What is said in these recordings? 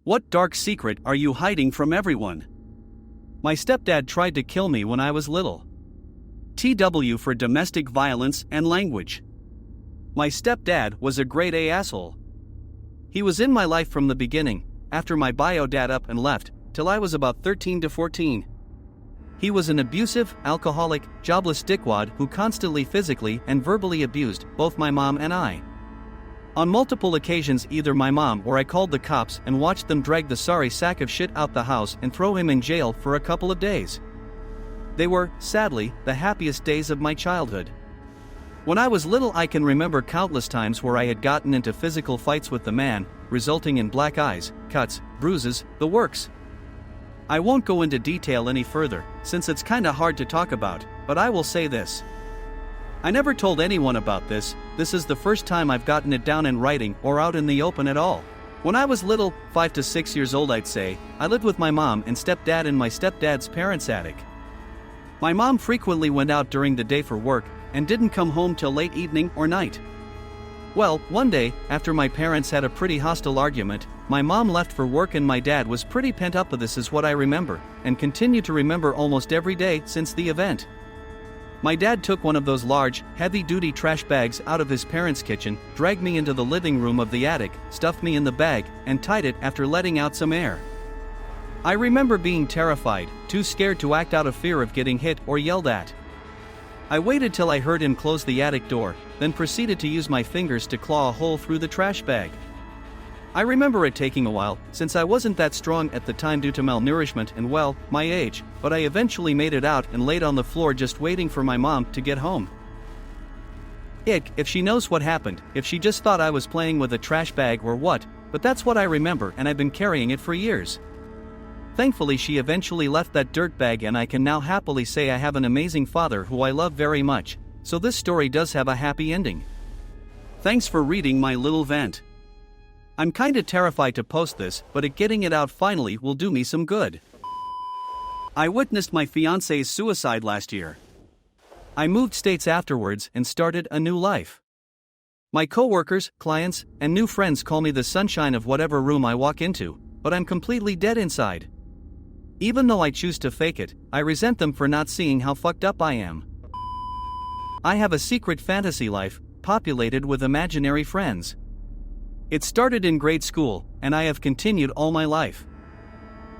What dark secret are you hiding from everyone? My stepdad tried to kill me when I was little. TW for domestic violence and language. My stepdad was a grade A asshole. He was in my life from the beginning, after my bio dad up and left, till I was about 13 to 14. He was an abusive, alcoholic, jobless dickwad who constantly physically and verbally abused both my mom and I. On multiple occasions either my mom or I called the cops and watched them drag the sorry sack of shit out the house and throw him in jail for a couple of days. They were, sadly, the happiest days of my childhood. When I was little I can remember countless times where I had gotten into physical fights with the man, resulting in black eyes, cuts, bruises, the works. I won't go into detail any further, since it's kinda hard to talk about, but I will say this. I never told anyone about this. This is the first time I've gotten it down in writing or out in the open at all. When I was little, 5 to 6 years old I'd say, I lived with my mom and stepdad in my stepdad's parents' attic. My mom frequently went out during the day for work, and didn't come home till late evening or night. Well, one day, after my parents had a pretty hostile argument, my mom left for work and my dad was pretty pent up with this is what I remember, and continue to remember almost every day since the event. My dad took one of those large, heavy-duty trash bags out of his parents' kitchen, dragged me into the living room of the attic, stuffed me in the bag, and tied it after letting out some air. I remember being terrified, too scared to act out of fear of getting hit or yelled at. I waited till I heard him close the attic door, then proceeded to use my fingers to claw a hole through the trash bag. I remember it taking a while, since I wasn't that strong at the time due to malnourishment and well, my age, but I eventually made it out and laid on the floor just waiting for my mom to get home. Ick, if she knows what happened, if she just thought I was playing with a trash bag or what, but that's what I remember and I've been carrying it for years. Thankfully she eventually left that dirt bag and I can now happily say I have an amazing father who I love very much, so this story does have a happy ending. Thanks for reading my little vent. I'm kinda terrified to post this, but getting it out finally will do me some good. I witnessed my fiance's suicide last year. I moved states afterwards and started a new life. My coworkers, clients, and new friends call me the sunshine of whatever room I walk into, but I'm completely dead inside. Even though I choose to fake it, I resent them for not seeing how fucked up I am. I have a secret fantasy life, populated with imaginary friends. It started in grade school, and I have continued all my life.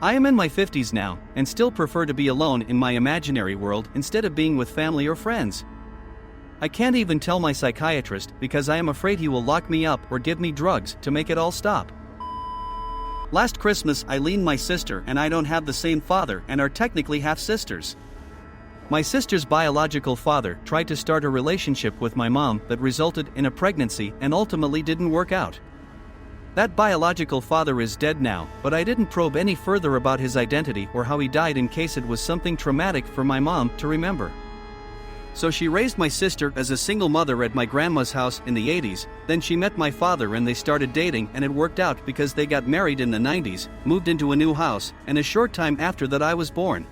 I am in my 50s now, and still prefer to be alone in my imaginary world instead of being with family or friends. I can't even tell my psychiatrist because I am afraid he will lock me up or give me drugs to make it all stop. Last Christmas Eileen, my sister, and I don't have the same father and are technically half-sisters. My sister's biological father tried to start a relationship with my mom that resulted in a pregnancy and ultimately didn't work out. That biological father is dead now, but I didn't probe any further about his identity or how he died in case it was something traumatic for my mom to remember. So she raised my sister as a single mother at my grandma's house in the 80s, then she met my father and they started dating and it worked out because they got married in the 90s, moved into a new house, and a short time after that I was born.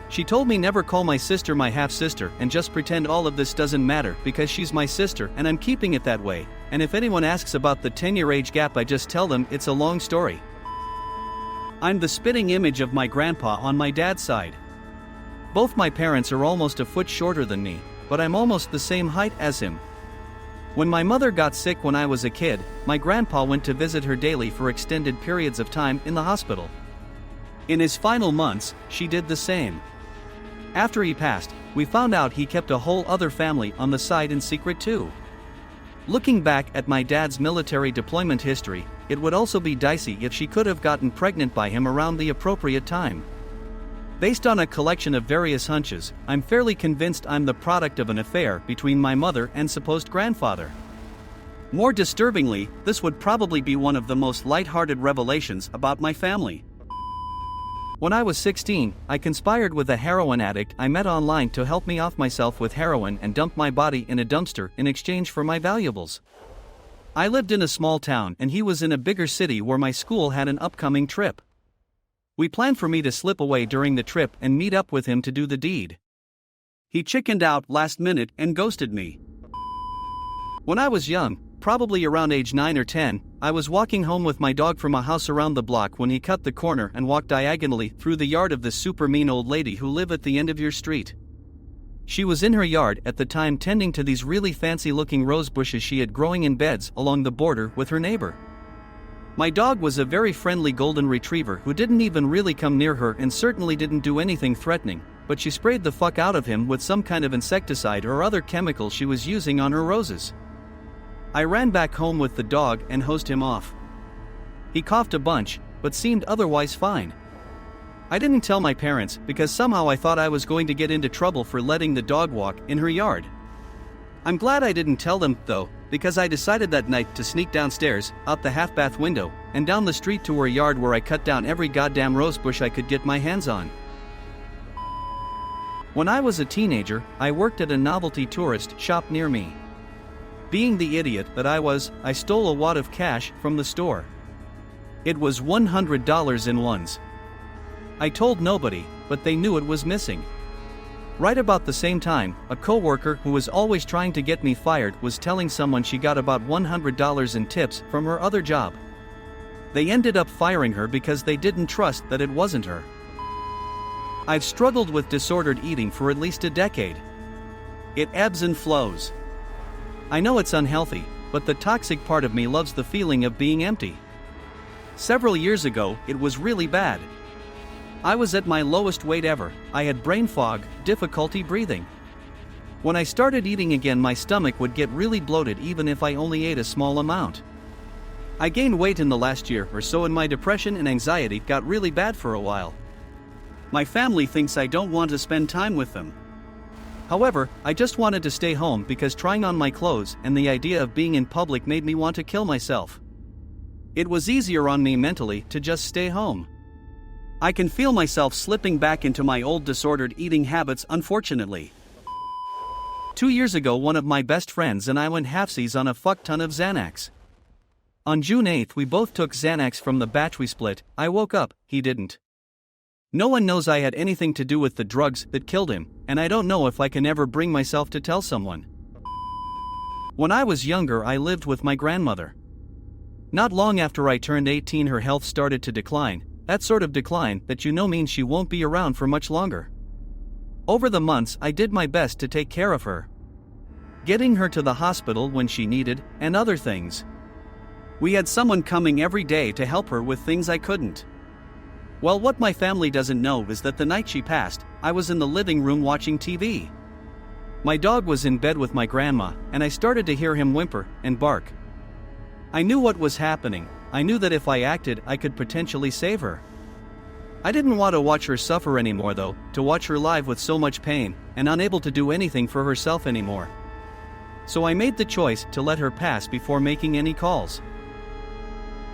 She told me never call my sister my half-sister and just pretend all of this doesn't matter because she's my sister and I'm keeping it that way, and if anyone asks about the 10-year age gap I just tell them it's a long story. I'm the spitting image of my grandpa on my dad's side. Both my parents are almost a foot shorter than me, but I'm almost the same height as him. When my mother got sick when I was a kid, my grandpa went to visit her daily for extended periods of time in the hospital. In his final months, she did the same. After he passed, we found out he kept a whole other family on the side in secret too. Looking back at my dad's military deployment history, it would also be dicey if she could have gotten pregnant by him around the appropriate time. Based on a collection of various hunches, I'm fairly convinced I'm the product of an affair between my mother and supposed grandfather. More disturbingly, this would probably be one of the most light-hearted revelations about my family. When I was 16, I conspired with a heroin addict I met online to help me off myself with heroin and dump my body in a dumpster in exchange for my valuables. I lived in a small town and he was in a bigger city where my school had an upcoming trip. We planned for me to slip away during the trip and meet up with him to do the deed. He chickened out last minute and ghosted me. When I was young, probably around age 9 or 10, I was walking home with my dog from a house around the block when he cut the corner and walked diagonally through the yard of this super mean old lady who lived at the end of your street. She was in her yard at the time tending to these really fancy looking rose bushes she had growing in beds along the border with her neighbor. My dog was a very friendly golden retriever who didn't even really come near her and certainly didn't do anything threatening, but she sprayed the fuck out of him with some kind of insecticide or other chemical she was using on her roses. I ran back home with the dog and hosed him off. He coughed a bunch, but seemed otherwise fine. I didn't tell my parents because somehow I thought I was going to get into trouble for letting the dog walk in her yard. I'm glad I didn't tell them, though, because I decided that night to sneak downstairs, out the half-bath window, and down the street to her yard where I cut down every goddamn rose bush I could get my hands on. When I was a teenager, I worked at a novelty tourist shop near me. Being the idiot that I was, I stole a wad of cash from the store. It was $100 in ones. I told nobody, but they knew it was missing. Right about the same time, a coworker who was always trying to get me fired was telling someone she got about $100 in tips from her other job. They ended up firing her because they didn't trust that it wasn't her. I've struggled with disordered eating for at least a decade. It ebbs and flows. I know it's unhealthy, but the toxic part of me loves the feeling of being empty. Several years ago, it was really bad. I was at my lowest weight ever. I had brain fog, difficulty breathing. When I started eating again, my stomach would get really bloated even if I only ate a small amount. I gained weight in the last year or so and my depression and anxiety got really bad for a while. My family thinks I don't want to spend time with them. However, I just wanted to stay home because trying on my clothes and the idea of being in public made me want to kill myself. It was easier on me mentally to just stay home. I can feel myself slipping back into my old disordered eating habits, unfortunately. 2 years ago, one of my best friends and I went halfsies on a fuck ton of Xanax. On June 8th, we both took Xanax from the batch we split. I woke up, he didn't. No one knows I had anything to do with the drugs that killed him, and I don't know if I can ever bring myself to tell someone. When I was younger, I lived with my grandmother. Not long after I turned 18, her health started to decline. That sort of decline that means she won't be around for much longer. Over the months, I did my best to take care of her, getting her to the hospital when she needed, and other things. We had someone coming every day to help her with things I couldn't. Well, what my family doesn't know is that the night she passed, I was in the living room watching TV. My dog was in bed with my grandma, and I started to hear him whimper and bark. I knew what was happening. I knew that if I acted, I could potentially save her. I didn't want to watch her suffer anymore, though, to watch her live with so much pain and unable to do anything for herself anymore. So I made the choice to let her pass before making any calls.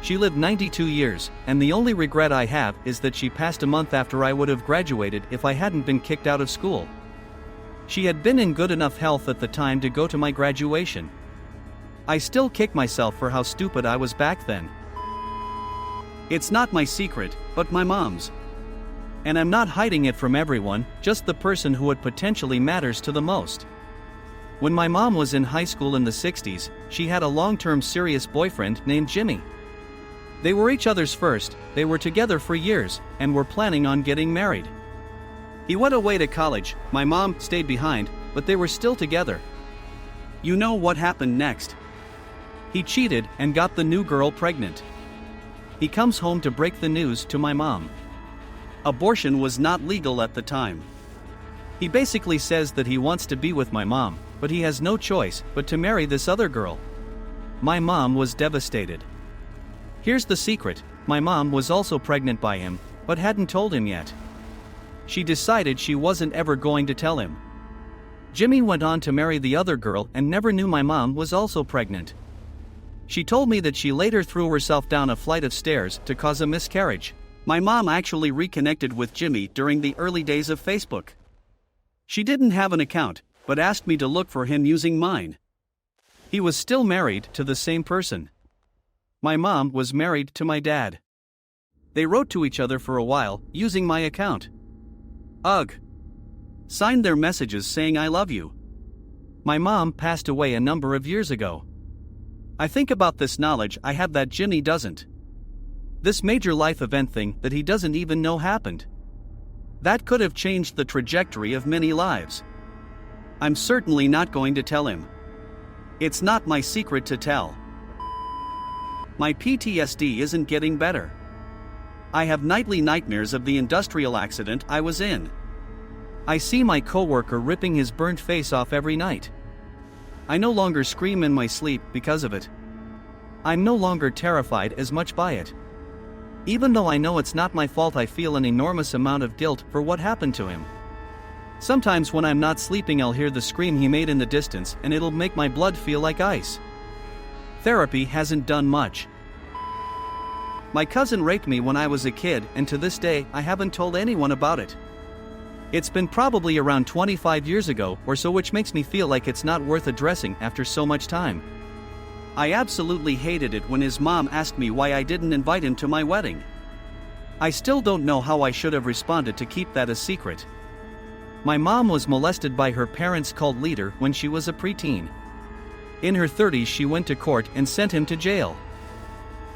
She lived 92 years, and the only regret I have is that she passed a month after I would have graduated if I hadn't been kicked out of school. She had been in good enough health at the time to go to my graduation. I still kick myself for how stupid I was back then. It's not my secret, but my mom's. And I'm not hiding it from everyone, just the person who it potentially matters to the most. When my mom was in high school in the 60s, she had a long-term serious boyfriend named Jimmy. They were each other's first, they were together for years, and were planning on getting married. He went away to college, my mom stayed behind, but they were still together. You know what happened next? He cheated and got the new girl pregnant. He comes home to break the news to my mom. Abortion was not legal at the time. He basically says that he wants to be with my mom, but he has no choice but to marry this other girl. My mom was devastated. Here's the secret, my mom was also pregnant by him, but hadn't told him yet. She decided she wasn't ever going to tell him. Jimmy went on to marry the other girl and never knew my mom was also pregnant. She told me that she later threw herself down a flight of stairs to cause a miscarriage. My mom actually reconnected with Jimmy during the early days of Facebook. She didn't have an account, but asked me to look for him using mine. He was still married to the same person. My mom was married to my dad. They wrote to each other for a while, using my account. Ugh. Signed their messages saying I love you. My mom passed away a number of years ago. I think about this knowledge I have that Jimmy doesn't. This major life event thing that he doesn't even know happened. That could have changed the trajectory of many lives. I'm certainly not going to tell him. It's not my secret to tell. My PTSD isn't getting better. I have nightly nightmares of the industrial accident I was in. I see my coworker ripping his burnt face off every night. I no longer scream in my sleep because of it. I'm no longer terrified as much by it. Even though I know it's not my fault, I feel an enormous amount of guilt for what happened to him. Sometimes when I'm not sleeping, I'll hear the scream he made in the distance, and it'll make my blood feel like ice. Therapy hasn't done much. My cousin raped me when I was a kid, and to this day, I haven't told anyone about it. It's been probably around 25 years ago or so, which makes me feel like it's not worth addressing after so much time. I absolutely hated it when his mom asked me why I didn't invite him to my wedding. I still don't know how I should have responded to keep that a secret. My mom was molested by her parents' cult leader when she was a preteen. In her 30s, she went to court and sent him to jail.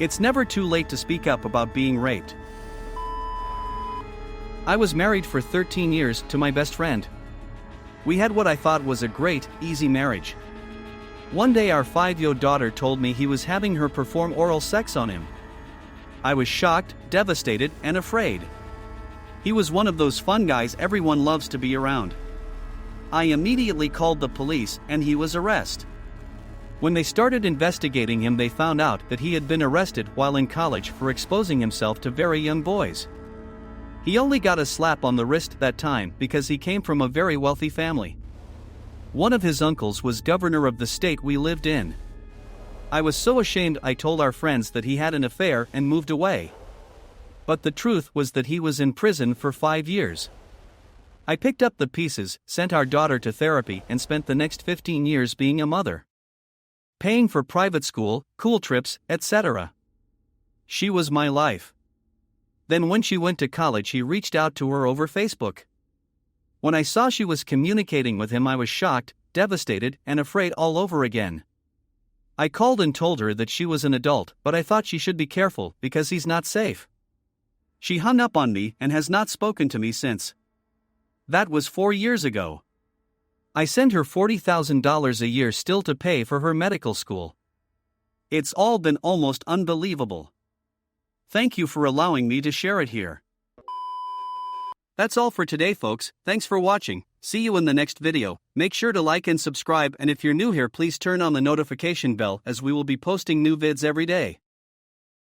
It's never too late to speak up about being raped. I was married for 13 years to my best friend. We had what I thought was a great, easy marriage. One day our 5-year-old daughter told me he was having her perform oral sex on him. I was shocked, devastated, and afraid. He was one of those fun guys everyone loves to be around. I immediately called the police and he was arrested. When they started investigating him, they found out that he had been arrested while in college for exposing himself to very young boys. He only got a slap on the wrist that time because he came from a very wealthy family. One of his uncles was governor of the state we lived in. I was so ashamed I told our friends that he had an affair and moved away. But the truth was that he was in prison for 5 years. I picked up the pieces, sent our daughter to therapy, and spent the next 15 years being a mother. Paying for private school, cool trips, etc. She was my life. Then when she went to college, he reached out to her over Facebook. When I saw she was communicating with him, I was shocked, devastated, and afraid all over again. I called and told her that she was an adult, but I thought she should be careful because he's not safe. She hung up on me and has not spoken to me since. That was 4 years ago. I send her $40,000 a year still to pay for her medical school. It's all been almost unbelievable. Thank you for allowing me to share it here. That's all for today, folks. Thanks for watching. See you in the next video. Make sure to like and subscribe, and if you're new here, please turn on the notification bell as we will be posting new vids every day.